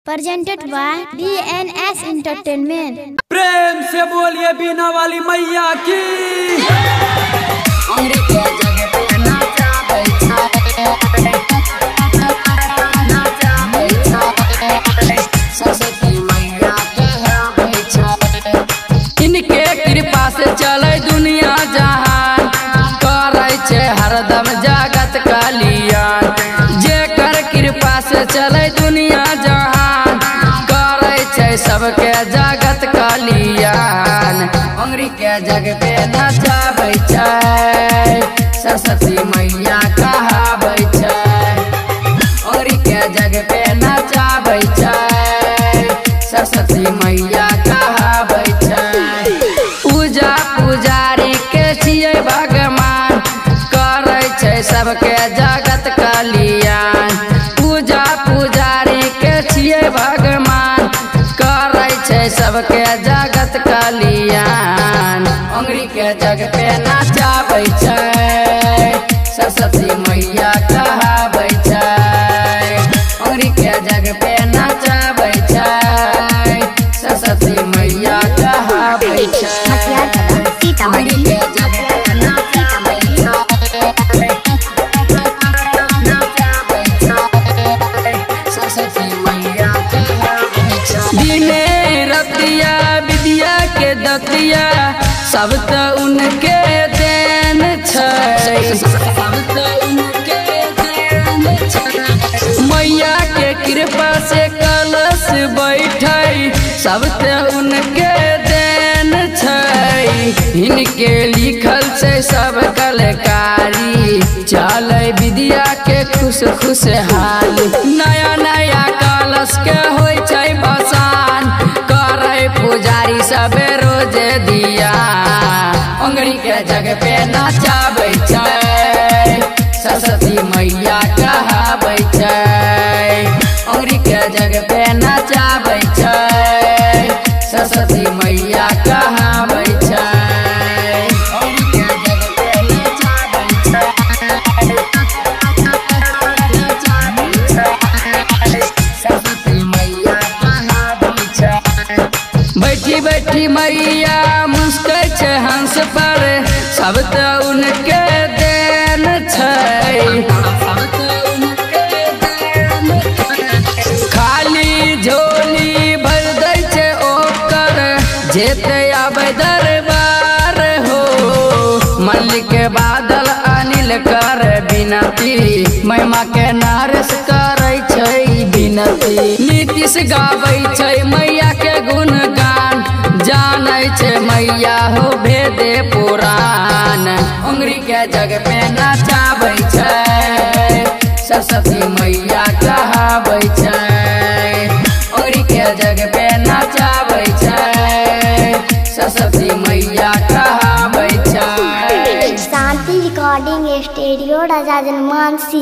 presented by DNS Entertainment। प्रेम से बोलिए बीना वाली मैया की। इनके कृपा से चले दुनिया जहान, करे छे हरदम जगत कल्याण। जेकर कृपा से चले दुनिया जहान, करे छे सबके जगत कल्याण। अंगरी के जग पे नचाबै छै, सरस्वती मैया कहाबै छै। अंगरी के जग पे नचाबै छै, सरस्वती मैया कहाबै छै। पूजा पुजारी के छियै भगवान, करे छै सबके जगत कल्याण। पूजा पुजारी के छियै भगवान, करे छै सबके जगत कल्याण। अंगरी के जग पे नचाबै छै, सरस्वती मैया कहाबै छै। अंगरी के जग पे नचाबै छै, सरस्वती मैया कहाबै छै। अंगरी के जग पे नचाबै छै, सरस्वती मैया कहाबै छै। दिने रतिया विद्या के दतिया, सब तो उनके देन छै, सब तो उनके देन छै। मैया के कृपा से कलश बैठै, सब तो उनके देन छै। इनके लिखल छै सब कलकारी, चले विद्या के खुश खुश हाल। नया नया कलश के होय छै बसान, करे पुजारी सब रोज दिया। अंगरी के जग पे नचाबै छै, सरस्वती मैया कहाबै छै। अंगरी के जग पे नचाबै छै, सरस्वती मैया कहाबै छै। अंगरी के जग पे नचाबै छै, सरस्वती मैया कहाबै छै। बैठी बैठी मैया मुस्कै छै हंस पर, सब तो उनके देन छै। खाली झोली भर दै छै ओकर, जेते आबै दरबार हो। मल्लिक बादल अनिल कर बिनती, महिमा के नारस करै छै बिनती। नीतीश गाबै छै मैया के गुणगान, जानै छै मैया हो भेदे पुराण। अंगरी के जग पे नचाबै छै, सरस्वती मैया कहाबै छै। अंगरी के जग पे नचाबै छै, सरस्वती मैया कहाबै छै। शांति रिकॉर्डिंग स्टूडियो राजा जनमानसी।